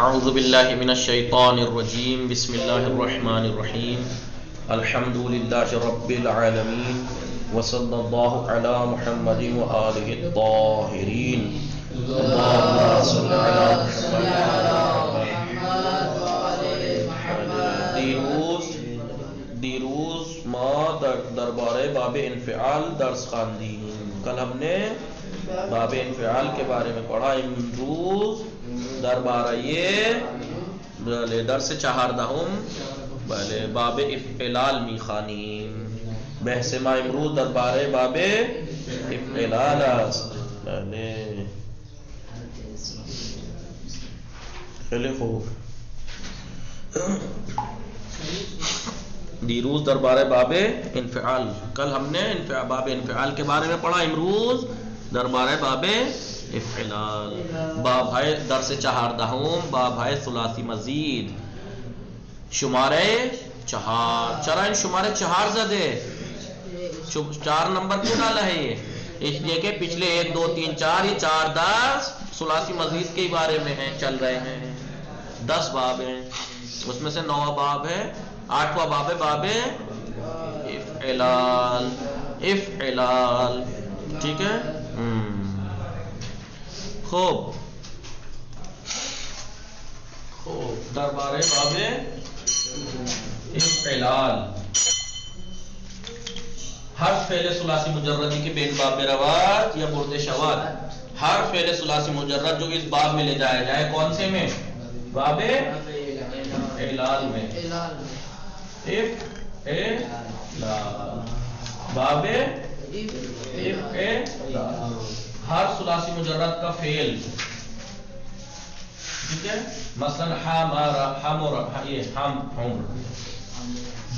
اعوذ باللہ من الشیطان الرجیم بسم اللہ الرحمن الرحیم الحمد للہ رب العالمین وصلی اللہ علی محمد وآلہ الطاہرین اللہم صلی علی محمد دیروز ما دربارے باب انفعال درس خواندیم. کل ہم نے باب انفعال کے بارے میں پڑھا. امروز دربارہ یہ درس چہاردہم باب افعلال میخانیم. بحث ما امروز دربارے باب افعلال خیلی خوب. دیروز دربارے باب انفعال. کل ہم نے باب انفعال کے بارے میں پڑھا. امروز دربارے باب افعلال. باب ہے درس چہاردہم باب ہے ثلاثی مزید شمارے چہار. چرا ان شمارے چہار زدے 4 نمبر کیوں ڈالا ہے یہ؟ اس لیے کہ پچھلے 1 2 3 4 یہ 4 10 ثلاثی مزید کے بارے میں ہیں چل رہے ہیں. 10 باب ہیں اس میں سے 9واں باب ہے 8واں باب ہے باب افعلال. افعلال ٹھیک ہے. خوب دربارے باب افعلال. ہر فعل ثلاثی مجردی کے بین باب روات یا برد شواد. ہر فعل ثلاثی مجرد جو اس باب میں لے جایا جائے کون سے میں؟ باب افعلال میں. افعلال باب افعلال. ہر ثلاثی مجرد کا فعل ٹھیک ہے. مثلا ہم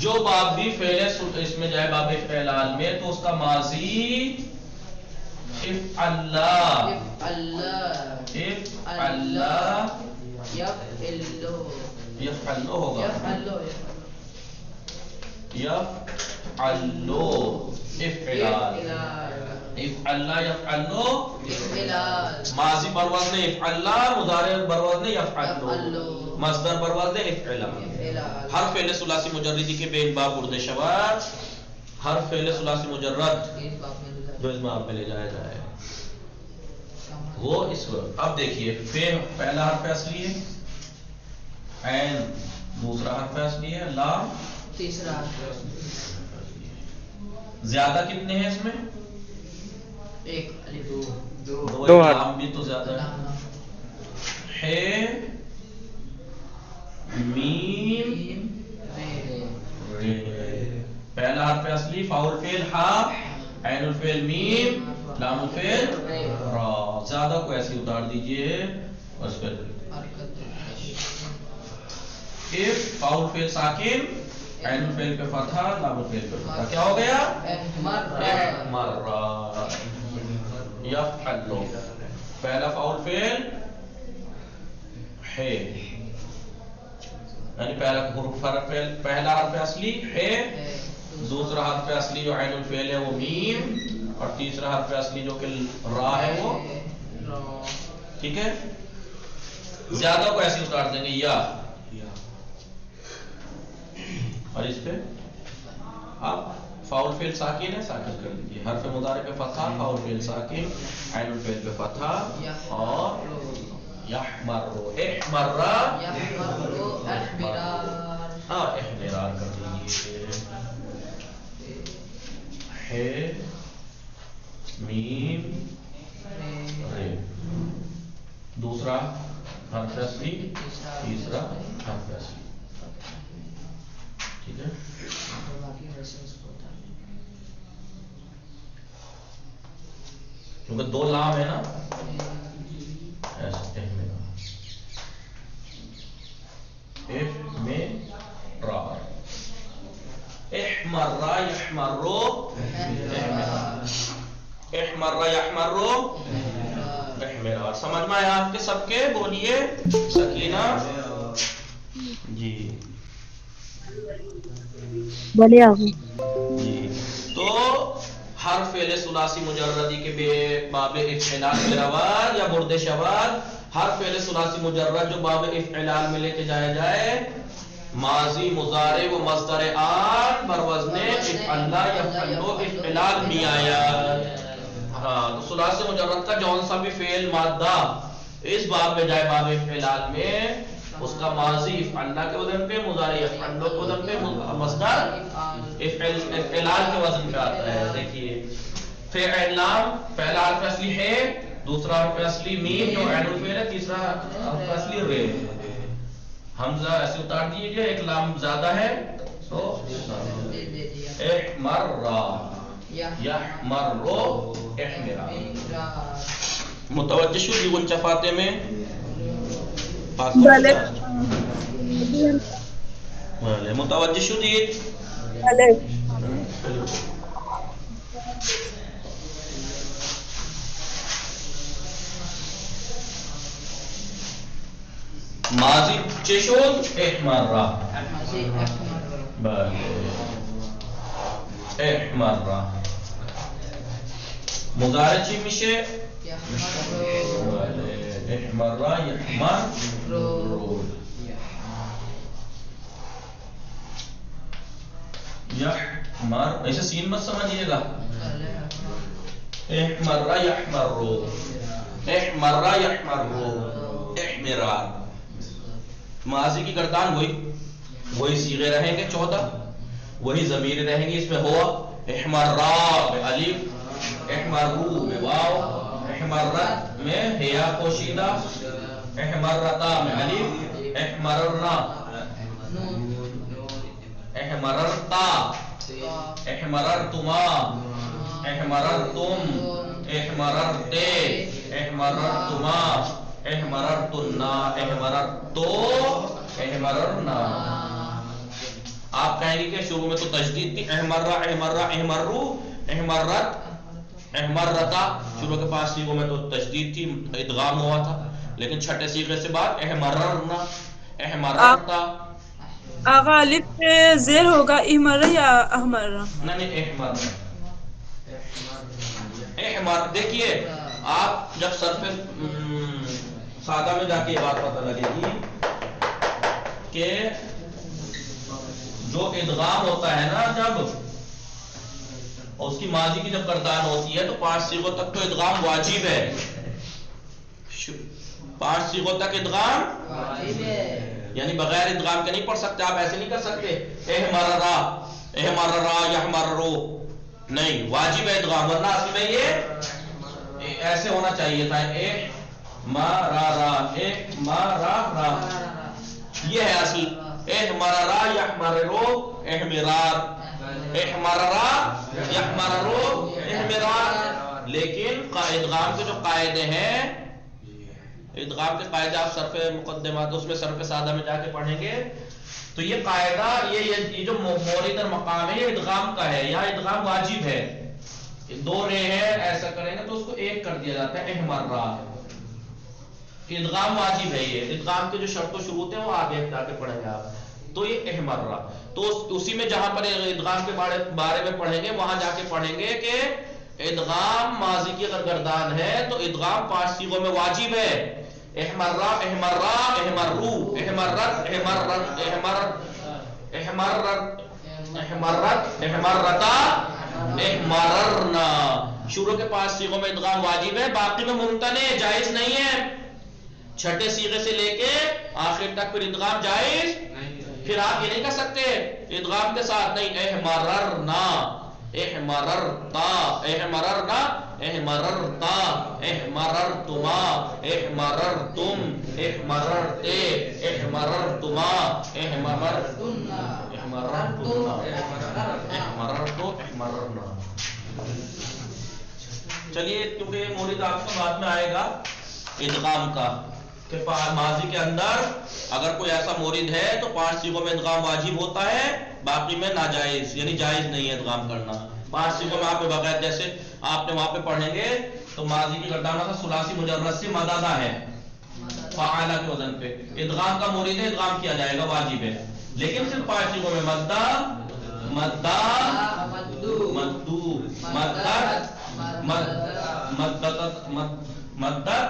جو باب بھی فعل اس میں جائے باب افعلال میں تو اس کا ماضی افعلہ یفعلو ہوگا. یفعلو افعلال. افعلہ یفعلو ماضی بروزن افعلہ مضارع بروزن یفعلو مصدر بروزن افعلہ. ہر فعل ثلاثی مجردی کے بین باب برد شواد. ہر فعل ثلاثی مجرد جو اس باب میں لے جایا جائے وہ اس وقت. اب دیکھیے پہلا حرف اصلی ہے عین. دوسرا حرف اصلی ہے لام. تیسرا زیادہ کتنے ہیں اس میں؟ 1 2 لام بھی تو زیادہ ہے. میم پہلا حرف اصلی فاء الفعل ہا عین الفعل میم لام الفعل را. زیادہ کو ایسے اتار دیجئے بس پھر فاء الفعل ساکن عین الفعل پہ فتحہ لام الفعل پہ فتحہ. کیا ہو گیا؟ احمر یفعلو. پہلا فاء الفعل ہے یعنی پہلا حرف اصلی ہے. دوسرا حرف اصلی جو عین الفعل ہے وہ میم اور تیسرا حرف اصلی جو کہ را ہے وہ ٹھیک ہے. زیادہ کو ایسے اتار دیں گے یا اور اس پہ آپ فاء الفعل ساکن ہے ساکن کر دیجیے. حرف مضارع پہ فتحہ فاء الفعل ساکن عین الفعل پہ فتحہ اور یحمر احمر احمرار کر دیجیے. ہے میم رے. دوسرا حرف اصلی تیسرا حرف اصلی ٹھیک ہے. کیونکہ 2 لام ہے نا احمرار احمر یحمرو احمر یحمرو احمرار. سمجھ میں آیا آپ کے سب کے؟ بولیے سکینہ جی. بولیے آپ جی. تو ہر فعل ثلاثی مجردی کے باب افعلال میں رواد یا برد شواد ہر فعل ثلاثی مجرد جو باب افعلال میں لے کے جایا جائے، ماضی مضارع و مصدر آن بر وزن افعلا یفعلو افعلال می آیا. ہاں تو ثلاثی مجرد کا جون سا بھی فعل مادہ اس باب میں جائے باب افعلال میں، اس کا ماضی افعلا کے وزن پہ، مضارع یفعلو کے وزن پہ، مصدر افعلال کے وزن پہ آتا ہے. دیکھیے فعل پہلا حرف اصلی ہے، دوسرا حرف اصلی میم جو عین الفعل ہے، تیسرا حرف اصلی ر. حمزہ ایسے اتار دیجیے، ایک لام زیادہ ہے تو احمرا یحمرو احمرا. متوجہ شو دیگن چفاتے میں بلے متوجہ شو دید بلے ماضی چشون احمرا بلے احمرا. مضارع چی میشه؟ احمرا یحمرو. یحمر ایسے سین مت سمجھیے گا. احمرا یحمرو، احمرا یحمرو احمرا. ماضی کی گردان وہی صیغے رہیں گے 14، وہی ضمیر رہیں گی. اس میں ہوا احمرا میں الف، احمرو میں واو، احمرت میں ہیا پوشیدہ، احمرتا میں الف، احمررنا، احمررتا، احمررتما، احمررتم، احمررتے، احمررتما، احمررتنا، احمررتو، احمررنا. آپ کہیں گے کہ شروع میں تو تجدید تھی، احمرہ احمرہ احمرو، احمرت احمرتا. شروع کے پاس سیغوں میں تو تجدید تھی، ادغام ہوا تھا، لیکن چھٹے سیغے سے بعد احمررنا، احمررتا. آغا الف پہ زیر ہوگا احمرہ یا احمرہ؟ نہیں احمرہ. احمر دیکھیے آپ جب صرف سادہ میں جا کے یہ بات پتہ لگے گی کہ جو ادغام ہوتا ہے نا، جب اس کی ماضی کی جب گردان ہوتی ہے تو 5 صیغوں تک تو ادغام واجب ہے. 5 صیغوں تک ادغام واجب ہے، یعنی بغیر ادغام کے نہیں پڑھ سکتے آپ. ایسے نہیں کر سکتے احمررا احمررا یحمررو، نہیں واجب ہے ادغام. ورنہ اصل میں یہ ایسے ہونا چاہیے تھا احمررا احمررا، یہ ہے اصل. احمررا یحمررو احمرار، احمررا یحمررو احمرار. لیکن ادغام کے جو قاعدے ہیں، ادغام کے قاعدے آپ صرف مقدمات اس میں صرف سادہ میں جا کے پڑھیں گے تو یہ قاعدہ یہ جو مورد مقام ہے یہ ادغام کا ہے. یہاں ادغام واجب ہے، 2 رے ہے، ایسا کریں گے تو اس کو 1 کر دیا جاتا ہے احمررا. ادغام واجب ہے. یہ ادغام کے جو شرط و شروط ہیں وہ آگے جا کے پڑھیں گے آپ. تو یہ احمررا، تو اسی میں جہاں پر ادغام کے بارے میں پڑھیں گے وہاں جا کے پڑھیں گے کہ ادغام ماضی کی اگر گردان ہے تو ادغام 5 صیغوں میں واجب ہے. احمرا احمرا احمرو احمرت احمرت احمرت احمرت احمرت احمرتا احمررنا. شروع کے 5 صیغوں میں ادغام واجب ہے، باقی میں ممتنع جائز نہیں ہے. چھٹے صیغے سے لے کے آخر تک پھر ادغام جائز. پھر آپ یہ نہیں کر سکتے ادغام کے ساتھ نہیں احمررنا احمررتا احمررنا احمررتا احمررتما احمررتم احمررتے احمررتما احمررتنا احمررتنا احمررتو احمررنا. چلیے کیونکہ یہ مورد آپ کو بعد میں آئے گا ادغام کا کہ ماضی کے اندر اگر کوئی ایسا مورد ہے تو 5 صیغوں میں ادغام واجب ہوتا ہے، باقی میں ناجائز یعنی جائز نہیں ہے ادغام کرنا. 5 صیغوں میں آپ کے بغیر جیسے آپ نے وہاں پہ پڑھیں گے تو ماضی کی گردان کا ثلاثی مجرد سے مدادہ ہے فعالہ کے وزن پہ، ادغام کا مورد ہے ادغام کیا جائے گا واجب ہے. لیکن صرف 5 صیغوں میں مدہ مدہ مدو مدت مدت مدت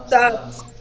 7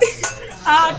3 8।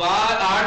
8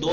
2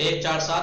1 4 7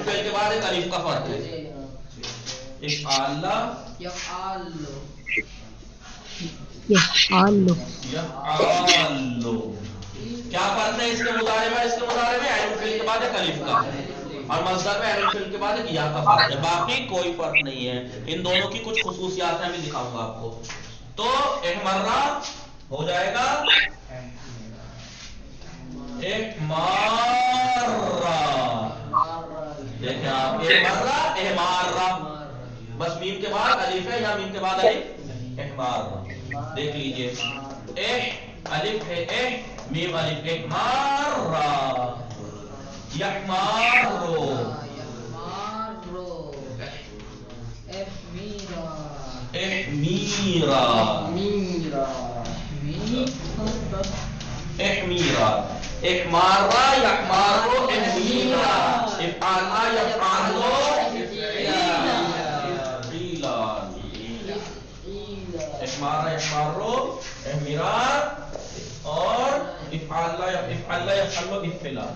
عین فعل کے بعد ایک الف کا فرق ہے. افعال کیا فرق ہے اس کے مضارع میں؟ اس کے مضارع میں عین فعل کے بعد ایک الف کا اور مصدر میں عین فعل کے بعد ایک یا کا فرق ہے. باقی کوئی فرق نہیں ہے. ان دونوں کی کچھ خصوصیات ہیں، میں دکھاؤں گا آپ کو. تو احمرہ ہو جائے گا احمارہ. دیکھیں آپ احمارہ بس میم کے بعد الف ہے یا میم کے بعد الف احمارہ. دیکھ لیجئے الف ہے میم الف احمارہ یحمارو احمیرا احمیرا احمارا یحمارو احمیرا افعالا یفعالو احمارا یحمارو احمیرا اور افعالا یفعالو افعلا یفعلو افعلال.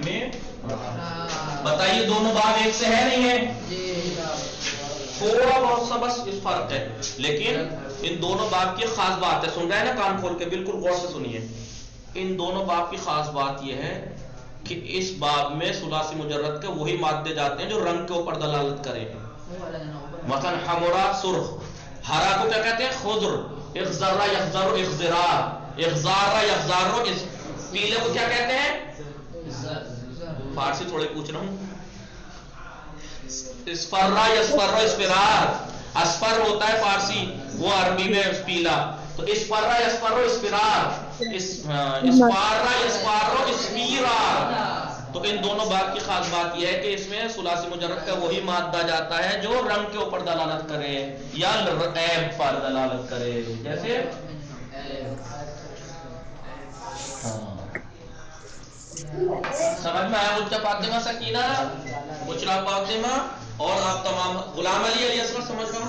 میں بتائیے دونوں باب ایک سے ہے نہیں ہے؟ تھوڑا بہت سا بس اس فرق ہے، لیکن ان دونوں باب کی خاص بات ہے. سن رہے ہیں نا کان کھول کے؟ بالکل غور سے سنیے. ان دونوں باب کی خاص بات یہ ہے کہ اس باب میں ثلاثی مجرد کے وہی مادے جاتے ہیں جو رنگ کے اوپر دلالت کریں. مثلا حمرا سرخ، ہرا کو کیا کہتے ہیں؟ خضر. اخضر یخضر اخضرار، اخضار یخضار پیلے کو کیا کہتے ہیں؟ فارسی تھوڑے پوچھ رہا ہوں. اسفرا یسفر اسفرار. اسفر ہوتا ہے فارسی، وہ عربی میں پیلا. تو اسفرا یسفر اسفرار، اسفارا یسفارو اسفیرار. تو ان دونوں بات کی خاص بات یہ ہے کہ اس میں ثلاثی مجرد کا وہی مادہ جاتا ہے جو رنگ کے اوپر دلالت کرے یا عیب پر دلالت کرے. جیسے سمجھ میں آیا؟ مجھے فاطمہ سکینہ بشرا فاطمہ اور آپ تمام غلام علی علی اصغر سمجھ گئے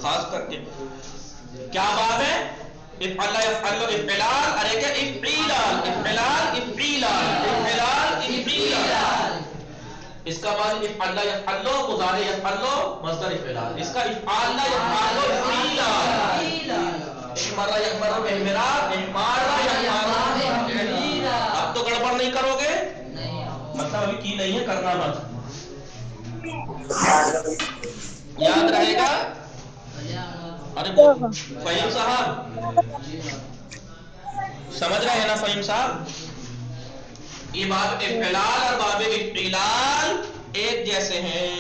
خاص کر کے کیا بات ہے؟ افعل یفعل افعلال، ارے کیا افعیلال افعلال افعیلال افعلال افعیلال. اس کا بعد افعل یفعل مضارع یفعل مصدر افعلال. اس کا افعال یفعل افعیلال. احمر یحمر احمرار احمار یحمر. اب تو گڑبڑ نہیں کرو گے؟ مطلب ابھی کی نہیں ہے، کرنا مت. یاد رہے گا؟ ارے فہیم صاحب سمجھ رہے ہیں نا؟ فہیم صاحب یہ باب افعلال اور باب افعلال ایک جیسے ہیں،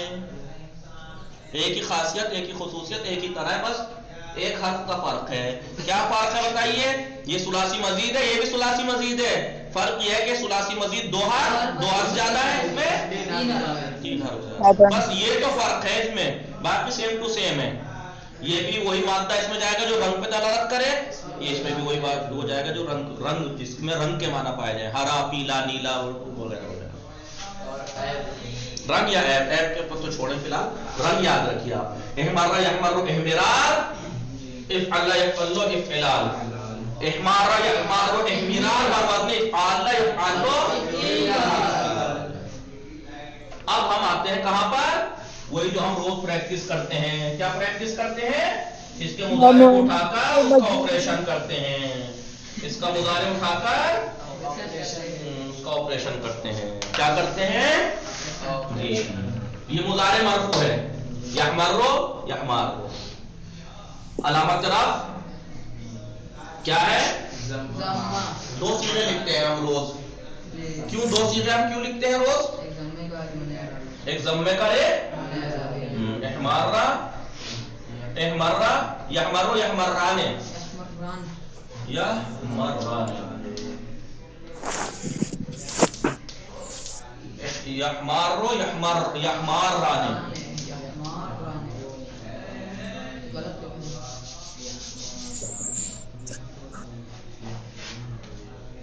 ایک ہی خاصیت ایک ہی خصوصیت ایک ہی طرح ہے، بس ایک حرف کا فرق ہے. کیا فرق ہے بتائیے؟ یہ ثلاثی مزید ہے، یہ بھی ثلاثی مزید ہے. فرق یہ ہے کہ ثلاثی مزید دو حرف زیادہ ہے، اس میں تین حرف زیادہ. بس یہ تو فرق ہے اس میں، باقی سیم ٹو سیم ہے. یہ بھی وہی مادہ اس میں جائے گا جو رنگ پہ دلالت کرے، یہ اس میں بھی وہی بات ہو جائے گا جو رنگ جس میں رنگ کے معنی پائے جائیں، ہرا پیلا نیلا وغیرہ وغیرہ. رنگ یا عیب، عیب کے اوپر تو چھوڑیں فی الحال، رنگ یاد رکھیے آپ. احمر یحمر احمرار افعل یفعل افعلال. احمار یحمار احمرار کا وزن افعل یفعل افعلال. اب ہم آتے ہیں کہاں پر؟ وہی جو ہم روز پریکٹس کرتے ہیں. کیا پریکٹس کرتے ہیں؟ اس کے مضارع کو اٹھا کر اس کا آپریشن کرتے ہیں. اس کا مضارع اٹھا کر اس کا آپریشن کرتے ہیں. کیا کرتے ہیں؟ یہ مضارع مرفوع ہے، یحمرو یحمارو. علامت جناب کیا ہے؟ دو چیزیں لکھتے ہیں ہم روز. کیوں دو چیزیں ہم کیوں لکھتے ہیں روز؟ ایک ضمے کا احمارہ احمرہ یحمرو یحمران یحمران یحمارو یحماران.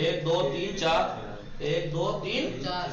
1 2 3 4, 1 2 3 4।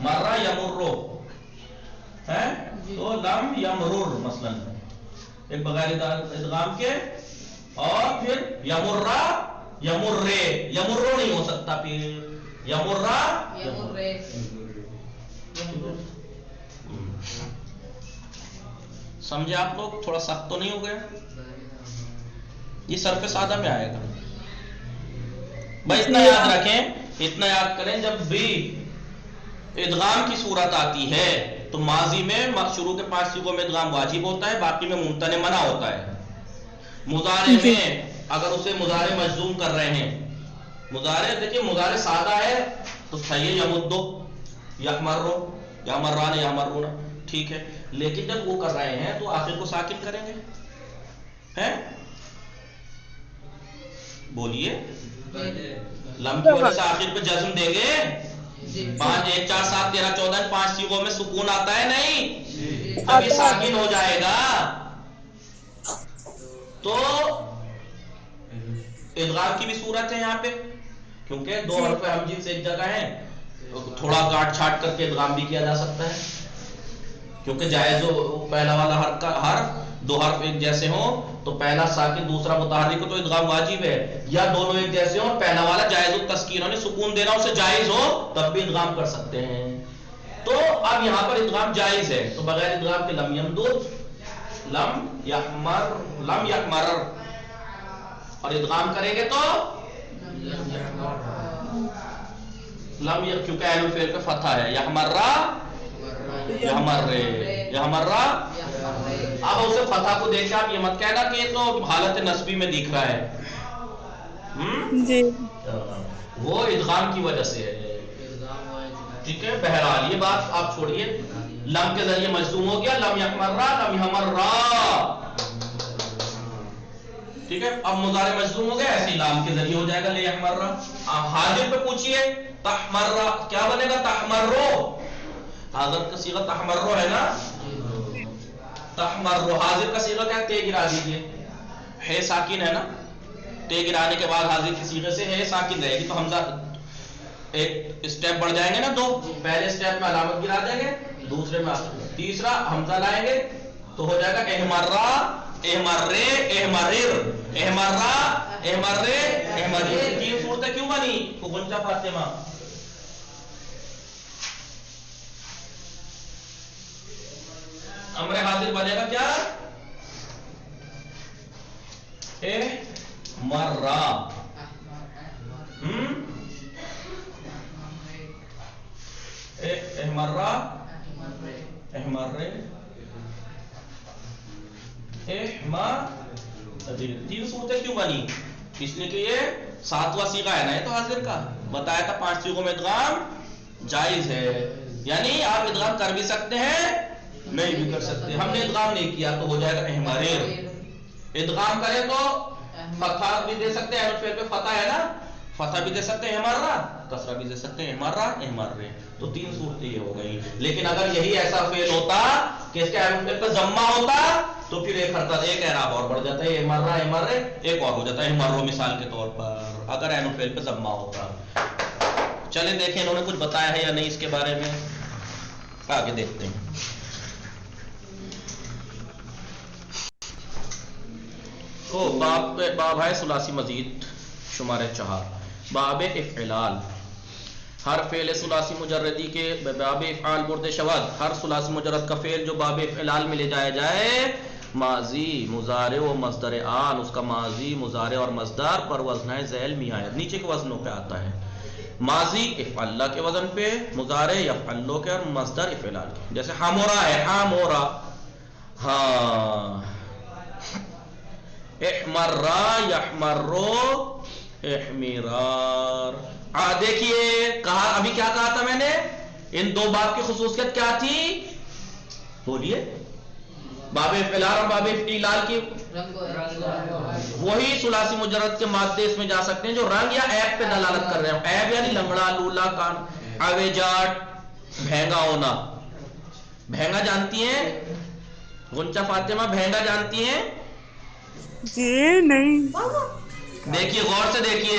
مرہ یمرو ہے تو لم یمرر مثلاً ایک بغیر ادغام کے، اور پھر یمرہ یمرے، یمرو نہیں ہو سکتا، پھر یمرہ یمرے۔ سمجھے آپ لوگ؟ تھوڑا سخت تو نہیں ہو گیا؟ یہ صرف سادہ میں آئے گا بھائی، اتنا یاد رکھیں، اتنا یاد کریں، جب بھی ادغام کی صورت آتی ہے تو ماضی میں شروع کے 5 صیغوں میں ادغام واجب ہوتا ہے، باقی میں ممتنع منع ہوتا ہے۔ مضارع میں اگر اسے مضارع مجزوم کر رہے ہیں، مضارع دیکھیے مضارع سادہ ہے تو صحیح یمدو یحمرو یحمران یحمرون، ٹھیک ہے، لیکن جب وہ کر رہے ہیں تو آخر کو ساکن کریں گے، ہیں؟ بولیے، لم کی وجہ سے آخر پہ جزم دیں گے؟ 5 1 4 7 13 14 5 صیغوں میں سکون آتا ہے نہیں؟ تبھی ساکن ہو جائے گا۔ تو ادغام کی بھی صورت ہے یہاں پہ، کیونکہ 2 حرف ہمزہ سے ایک جگہ ہے، تھوڑا کاٹ چھاٹ کر کے ادغام بھی کیا جا سکتا ہے، کیونکہ جائز ہو پہلا والا حرف 2 حرف ایک جیسے ہوں تو پہلا ساکن دوسرا متحرک ہو تو ادغام واجب ہے، یا دونوں ایک جیسے ہوں پہلا والا جائز التسکین یعنی سکون دینا اسے جائز ہو تب بھی ادغام کر سکتے ہیں۔ تو اب یہاں پر ادغام جائز ہے، تو بغیر ادغام کے لم یمدد لم یحمرر، اور ادغام کریں گے تو لم، کیونکہ عین الفعل پہ فتح ہے، یحمرہ یحمرے یحمرہ۔ اب اسے فتح کو دیکھ کے آپ یہ مت کہنا کہ یہ تو حالت نصبی میں دکھ رہا ہے، جی وہ ادغام کی وجہ سے ہے، ٹھیک ہے۔ بہرحال یہ بات آپ چھوڑیے، لم کے ذریعے مجزوم ہو گیا، لم یحمرہ لم یحمرہ، ٹھیک ہے۔ اب مضارع مجزوم ہو گیا، ایسے ہی لام کے ذریعے ہو جائے گا لے یحمرہ۔ حاضر پہ پوچھئے تحمرہ کیا بنے گا؟ تحمرو، حاضر کا صیغہ تحمرو ہے نا، تحمرو، حاضر کا صیغہ کیا ہے؟ تے گرا دیجئے، ہے ساکن ہے نا، تے گرانے کے بعد حاضر کی صیغے سے ہے ساکن رہے گی، تو حمزہ ایک اسٹیپ بڑھ جائیں گے نا، 2 پہلے اسٹیپ میں علامت گرا دیں گے، دوسرے میں تیسرا حمزہ لائیں گے تو ہو جائے گا احمرہ احمرے احمرر احمرہ احمرے احمرر۔ 3 صورتیں کیوں بنی؟ غنچہ فاطمہ، امر حاضر بنے گا کیا؟ احمرہ، احمرہ احمرے احمرر۔ 3 صورتیں کیوں بنی؟ اس لیے کہ یہ 7واں صیغہ ہے نا، یہ تو حاضر کا بتایا تھا 5 صیغوں میں ادغام جائز ہے، یعنی آپ ادغام کر بھی سکتے ہیں نہیں بھی کر سکتے، ہم نے ادغام نہیں کیا تو ہو جائے گا احمرر۔ ادغام کرے تو فتح بھی دے سکتے ہیں، فعل پہ فتح ہے نا، فتح بھی دے سکتے ہیں احمرہ، کسرہ بھی دے سکتے ہیں احمرہ احمرے، تو 3 صورتیں یہ ہو گئی۔ لیکن اگر یہی ایسا فعل ہوتا کہ اس کے فعل پہ ضمہ ہوتا تو پھر ایک اعراب اور بڑھ جاتا ہے، احمرہ احمرے ایک اور ہو جاتا ہے احمرو مثال کے طور پر، اگر عین الفعل پہ ضمہ ہوتا۔ چلیں دیکھیں انہوں نے کچھ بتایا ہے یا نہیں اس کے بارے میں، آگے دیکھتے ہیں۔ باب ہے ثلاثی مزید شمار 4، باب افعلال، ہر فعل ثلاثی مجردی کے باب افعال برد شواذ، ہر ثلاثی مجرد کا فعل جو باب افعلال میں لے جایا جائے، ماضی مضارع و مصدر آن، اس کا ماضی مضارع اور مصدر پر وزن ذیل میعاد، نیچے کے وزنوں پہ آتا ہے، ماضی افعل کے وزن پہ، مضارع یفعل کے، اور مصدر افعلال کے، جیسے حمورا ہے حامورا، ہاں، احمرا یحمرو احمرار۔ دیکھیے کہا، ابھی کیا کہا تھا میں نے؟ ان 2 باب کی خصوصیت کیا تھی؟ بولیے، باب افعلال اور باب افعلال کی وہی ثلاثی مجرد کے مادے اس میں جا سکتے ہیں جو رنگ یا عیب پہ دلالت کر رہے ہیں، عیب یعنی لنگڑا، لولا، کان، اویجاٹ، بھینگا ہونا۔ بھینگا جانتی ہیں غنچہ فاطمہ؟ بھینگا جانتی ہیں؟ جی نہیں، دیکھیے غور سے دیکھیے،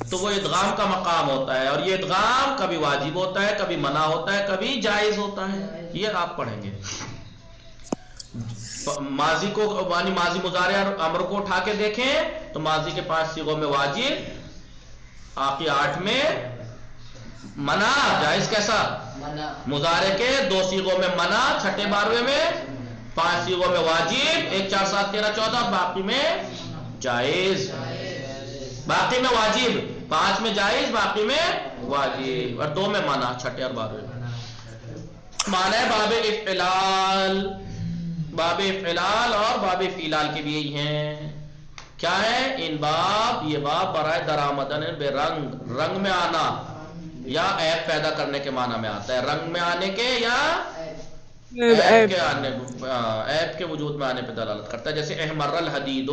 تو وہ ادغام کا مقام ہوتا ہے، اور یہ ادغام کبھی واجب ہوتا ہے، کبھی منع ہوتا ہے، کبھی جائز ہوتا ہے، یہ آپ پڑھیں گے۔ ماضی کو یعنی ماضی مضارع اور امر کو اٹھا کے دیکھیں تو ماضی کے 5 صیغوں میں واجب، باقی 8 میں منع، جائز کیسا؟ مضارع کے 2 صیغوں میں منع، چھٹے 12ویں میں 5 صیغوں میں واجب، 1 4 7 13 14، باقی میں جائز، باقی میں واجب، 5 میں جائز، باقی میں واجب، اور 2 میں منع، چھٹے اور 12ویں میں۔ معنی ہے باب افعلال، باب افعلال اور باب فیلال کے بھی یہی ہیں، کیا ہے؟ ان باب، یہ باب برائے درآمدن بے رنگ، رنگ میں آنا یا عیب پیدا کرنے کے معنی میں آتا ہے، رنگ میں آنے کے یا عیب کے آنے، عیب کے وجود میں آنے پہ دلالت کرتا ہے۔ جیسے احمر الحدید،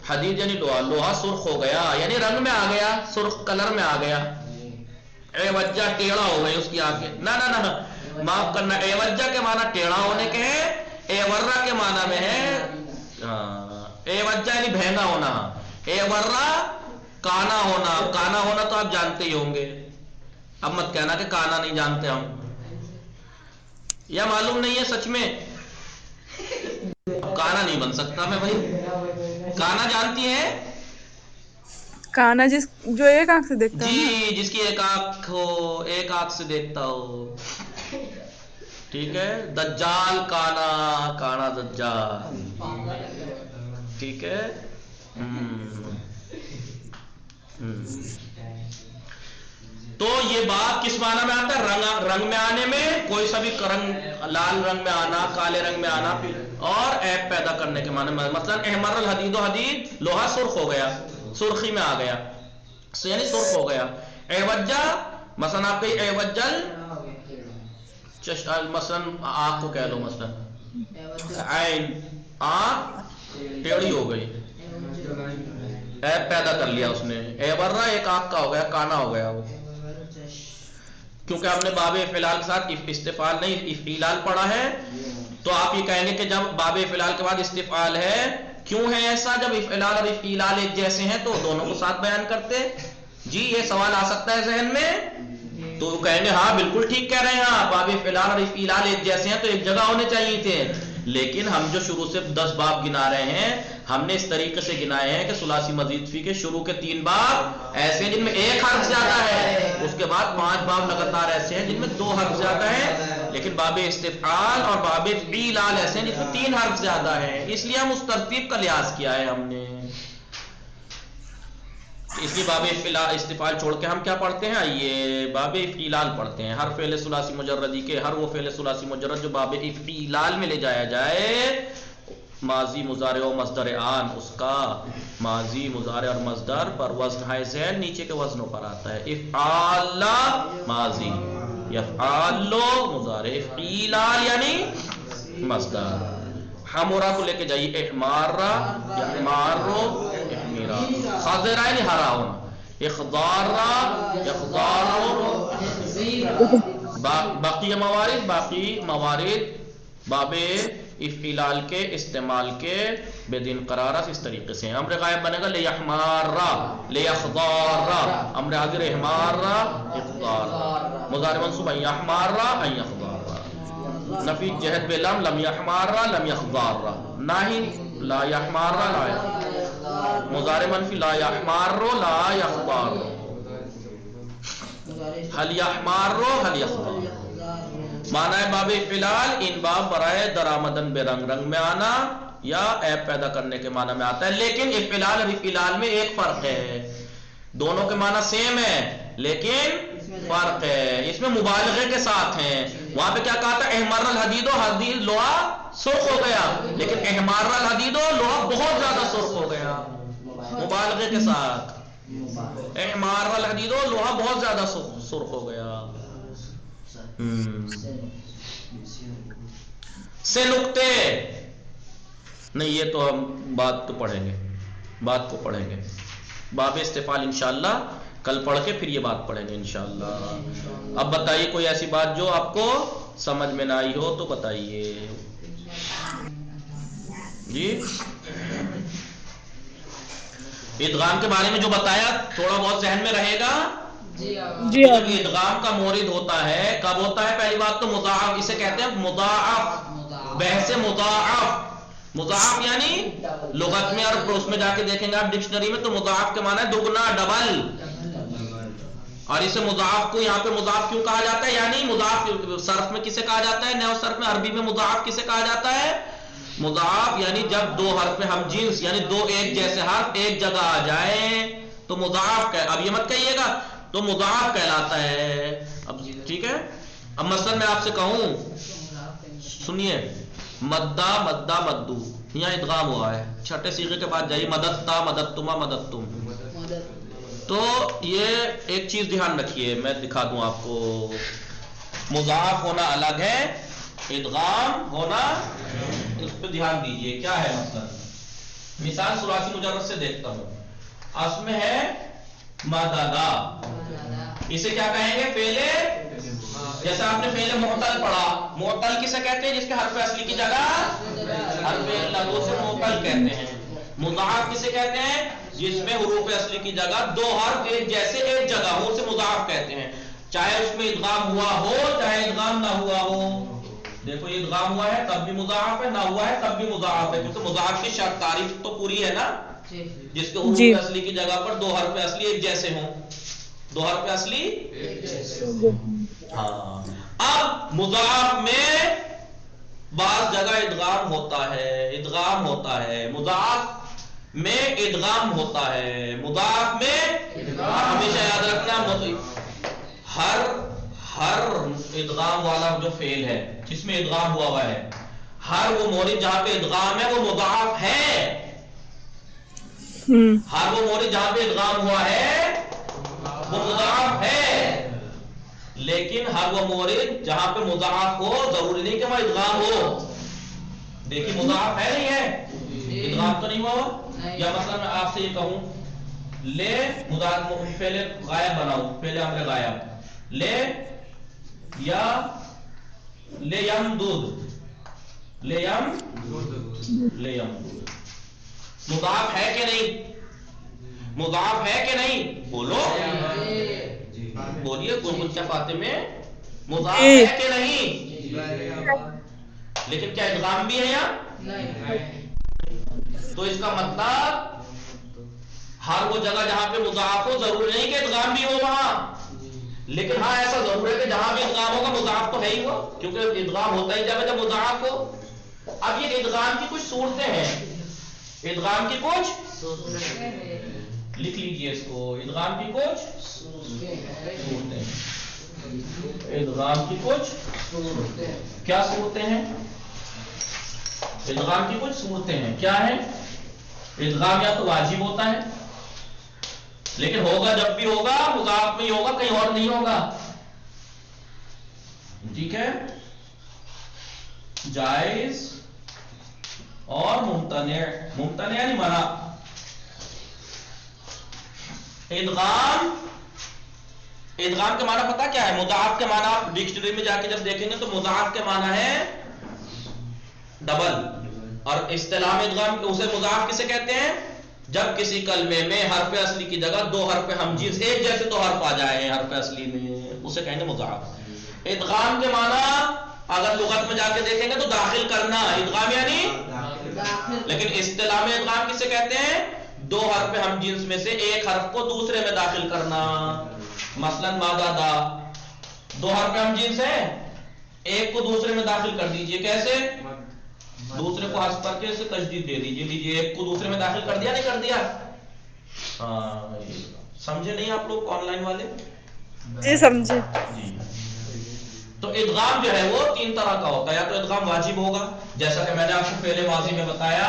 حدید یعنی لوہا، لوہا سرخ ہو گیا، یعنی رنگ میں آ گیا، سرخ کلر میں آ گیا۔ اعوجہ، ٹیڑھا ہو گئی اس کی آنکھیں، نہ معاف کرنا، اعوجہ کے معنی ٹیڑھا ہونے کے ہیں، اعورہ کے معنی میں ہے اعوجہ یعنی بھینگا ہونا، اعورہ کانا ہونا، کانا ہونا تو آپ جانتے ہی ہوں گے، اب مت کہنا کہ کانا نہیں جانتے ہم، یا معلوم نہیں ہے سچ میں؟ کانا نہیں بن سکتا میں بھائی، کانا جانتی ہیں؟ کانا جو ایک آنکھ سے دیکھتا ہے نا، جی، جس کی ایک آنکھ ہو، ایک آنکھ سے دیکھتا ہو، ٹھیک ہے۔ دجال کانا، کانا دجال، ٹھیک ہے۔ تو یہ بات کس معنی میں آتا ہے؟ رنگ میں آنے میں، کوئی سا بھی رنگ، لال رنگ میں آنا، کالے رنگ میں آنا، اور عیب پیدا کرنے کے معنی میں، مثلا احمر الحدید، حدید لوہا سرخ ہو گیا، سرخی میں آ گیا، یعنی سرخ ہو گیا۔ اعوجہ، مثلا آپ کہیں اعوجل، مثلا آنکھ کو کہہ لو، مثلا عین، آنکھ ٹیڑھی ہو گئی، عیب پیدا کر لیا اس نے، اعورہ ایک آنکھ کا ہو گیا، کانا ہو گیا وہ، کیونکہ ہم نے باب افعلال کے ساتھ استفعال نہیں افعلال پڑھا ہے، تو آپ یہ کہیں گے کہ جب باب افعلال کے بعد استفعال ہے، کیوں ہے ایسا؟ جب افعلال اور افعلال ایک جیسے ہیں تو دونوں کو ساتھ بیان کرتے، جی یہ سوال آ سکتا ہے ذہن میں، تو کہیں گے ہاں بالکل ٹھیک کہہ رہے ہیں آپ، باب افعلال اور افعلال ایک جیسے ہیں تو ایک جگہ ہونے چاہیے تھے، لیکن ہم جو شروع سے 10 باب گنا رہے ہیں، ہم نے اس طریقے سے گنائے ہیں کہ ثلاثی مزید فی کے شروع کے 3 باب ایسے ہیں جن میں 1 حرف زیادہ ہے، اس کے بعد 5 باب لگاتار ایسے ہیں جن میں 2 حرف زیادہ ہیں، لیکن باب استفعال اور باب افعلال ایسے ہیں جن میں 3 حرف زیادہ ہیں، اس لیے ہم اس ترتیب کا لحاظ کیا ہے ہم نے، اس لیے باب استفعال چھوڑ کے ہم کیا پڑھتے ہیں؟ آئیے باب افعلال پڑھتے ہیں، ہر فعل ثلاثی مجردی کے، ہر وہ فعل ثلاثی مجرد جو باب افعلال میں لے جایا جائے، ماضی مضارع و مصدر آن، اس کا ماضی مضارع اور مصدر پر وزن ہے ذیل، نیچے کے وزنوں پر آتا ہے، افعال ماضی، یفعال مضارع، افعلال یعنی مصدر۔ حمورا کو لے کے جائیے، احمارا، یحمارو، احمیرا، خاضرہ یعنی ہرا ہونا، اخضارا، اخضارو، باقی موارد باب افعلال کے استعمال کے بے دین قرارہ اس طریقے سے ہیں۔ امر غائب بنے گا لیحمارا، لیخضارا، امر حاضر احمارا، اخضارا، مضارع منصوب ان یحمارا، ان یخضارا، نفی جہد بے لم، لم یحمارا، لم یخضارا، ناہی لا یحمارا، لا یخضارا، مضارع منفی لا یحمارو، لا یخضارو، حل یحمارو، حل یخضارو۔ معنی ہے باب افعلال، ان باب برائے درآمدن بے رنگ، رنگ میں آنا یا عیب پیدا کرنے کے معنی میں آتا ہے، لیکن افعلال اور افعلال میں ایک فرق ہے، دونوں کے معنی سیم ہے لیکن فرق ہے، اس میں مبالغے کے ساتھ ہیں، وہاں پہ کیا کہا تھا؟ احمر الحدید، حدید لوہا سرخ ہو گیا، لیکن احمر الحدید لوہا بہت زیادہ سرخ ہو گیا، مبالغے کے ساتھ، احمر الحدید لوہا بہت زیادہ سرخ ہو گیا۔ سے نقطے نہیں، یہ تو ہم بات تو پڑھیں گے، بات کو پڑھیں گے، باب استفعال انشاءاللہ کل پڑھ کے پھر یہ بات پڑھیں گے انشاءاللہ۔ اب بتائیے کوئی ایسی بات جو آپ کو سمجھ میں نہ آئی ہو تو بتائیے جی۔ ادغام کے بارے میں جو بتایا تھوڑا بہت ذہن میں رہے گا. جی جب ادغام کا مورد ہوتا ہے کب ہوتا ہے؟ پہلی بات تو مضاعف، اسے کہتے ہیں مضاعف، بحث مضاعف. مضاعف یعنی لغت میں اور اس میں جا کے دیکھیں گے آپ ڈکشنری میں تو مضاعف کے معنی ہے دگنا، ڈبل. اور اسے مضاعف کو یہاں پہ مضاعف کیوں کہا جاتا ہے؟ یعنی مضاعف صرف میں کسے کہا جاتا ہے؟ نحو صرف میں عربی میں مضاعف کسے کہا جاتا ہے؟ مضاعف یعنی جب دو حرف میں ہم جنس یعنی دو ایک جیسے حرف ایک جگہ آ جائیں تو مضاعف اب یہ مت کہیے گا تو مضاعف کہلاتا ہے. اب ٹھیک ہے. اب مثلا میں آپ سے کہوں سنیے مدہ مدہ مدو، یہاں ادغام ہوا ہے، چھٹے صیغے کے بعد جائیے مددتا مددتما مددتم. تو یہ ایک چیز دھیان رکھیے، میں دکھا دوں آپ کو. مضاعف ہونا الگ ہے، ادغام ہونا، اس پہ دھیان دیجئے. کیا ہے مثال ثلاثی مجرد سے دیکھتا ہوں. اس میں ہے مددا، اسے کیا کہیں گے؟ فعل. جیسے آپ نے فعل معطل پڑھا، معطل کسے کہتے ہیں؟ جس کے حرف اصلی کی جگہ حرف لغو سے معطل کہتے ہیں. مضاعف کسے کہتے ہیں؟ جس میں حروف اصلی کی جگہ دو حرف ایک جیسے ایک جگہ ہو، اسے مضاعف کہتے ہیں. چاہے اس میں ادغام ہوا ہو چاہے ادغام نہ ہوا ہو. دیکھو یہ ادغام ہوا ہے تب بھی مضاعف ہے، نہ ہوا ہے تب بھی مضاعف ہے، کیونکہ مضاعف کی شرط تعریف تو پوری ہے نا، جس کے حروف اصلی کی جگہ پر دو حرف اصلی ایک جیسے ہوں. دو حرف اصلی ہاں. اب مضاعف میں بعض جگہ ادغام ہوتا ہے، ادغام ہوتا ہے. مضاعف میں ادغام ہوتا ہے، مضاعف میں ہمیشہ یاد رکھنا ہر ادغام والا جو فعل ہے جس میں ادغام ہوا ہے، ہر وہ مورد جہاں پہ ادغام ہے وہ مضاعف ہے. ہر وہ مورد جہاں پہ ادغام ہوا ہے وہ مضاعف ہے. لیکن ہر وہ مورد جہاں پہ مضاعف ہو ضروری نہیں کہ وہاں ادغام ہو. دیکھیے مضاعف ہے نہیں ہے، ادغام تو نہیں ہوا. یا مثلا میں آپ سے یہ کہوں لے پہلے غائب بناؤ، پہلے امر غائب لے یا لے یم دودھ، لے یم دودھ. مضاعف ہے کہ نہیں؟ مضاعف ہے کہ نہیں؟ بولو بولیے کچھ فاتح میں مضاعف ہے کہ نہیں؟ لیکن کیا ادغام بھی ہے یا تو اس کا مطلب ہر وہ جگہ جہاں پہ مضاعف ہو ضروری نہیں کہ ادغام بھی ہو وہاں. لیکن ہاں ایسا ضرور ہے کہ جہاں بھی ادغام ہوگا مضاعف تو ہے ہی وہ، کیونکہ ادغام ہوتا ہی جب مضاعف ہو. اب یہ ادغام کی کچھ صورتیں ہیں، ادغام کی کچھ لکھ لیجئے اس کو. ادغام کی کچھ صورتیں، ادغام کی کچھ کیا صورتیں ہیں؟ ادغام کی کچھ صورتیں ہیں. کیا ہے؟ ادغام یا تو واجب ہوتا ہے، لیکن ہوگا جب بھی ہوگا مضاعف میں ہی ہوگا، کہیں اور نہیں ہوگا. ٹھیک ہے. جائز اور ممتنع، ممتنع یعنی منع. ادغام کے معنی پتا کیا ہے؟ مضاعف کے معنی آپ ڈکشنری میں جا کے جب دیکھیں گے تو مضاعف کے معنی ہے ڈبل. اور اصطلاح میں ادغام اسے مضاعف کسے کہتے ہیں؟ جب کسی کلمے میں حرف اصلی کی جگہ دو حرف ہمجنس ایک جیسے دو حرف آ جائیں حرف اصلی میں، اسے کہیں گے مضاعف. ادغام کے معنی اگر لغت میں جا کے دیکھیں گے تو داخل کرنا، ادغام یعنی. لیکن اصطلاح میں ادغام کسے کہتے ہیں؟ دو حرف ہم جنس میں سے ایک حرف کو دوسرے میں داخل کرنا. مثلا مادہ دو حرف ہم جنس ہے، ایک کو دوسرے میں داخل کر دیجئے. کیسے؟ دوسرے کو حذف کر کے اسے تجدید دے دیجئے. لیجئے ایک کو دوسرے میں داخل کر دیا نہیں کر دیا؟ ہاں سمجھے نہیں آپ لوگ آن لائن والے؟ جی سمجھے. جی. تو ادغام جو ہے وہ تین طرح کا ہوتا ہے. یا تو ادغام واجب ہوگا جیسا کہ میں نے آپ کو پہلے ماضی میں بتایا،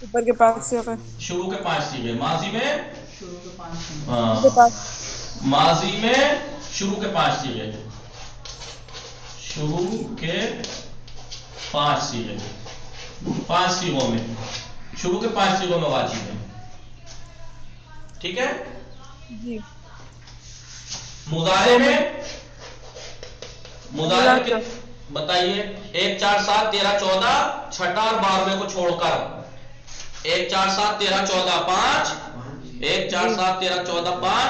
اوپر کے پاس سے شروع کے 5 صیغے. ماضی میں ماضی میں شروع کے 5 صیغے، شروع کے 5 صیغے، 5 صیغوں میں شروع کے 5 صیغوں میں واجب ہے. ٹھیک ہے جی. مضارع میں بتائیے 1 4 7 13 14 چھٹا اور 12ویں کو چھوڑ کر 1 4 7 13 14 5 1 4 7 13 14 5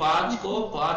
5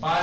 5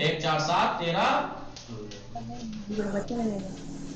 1 4 7 13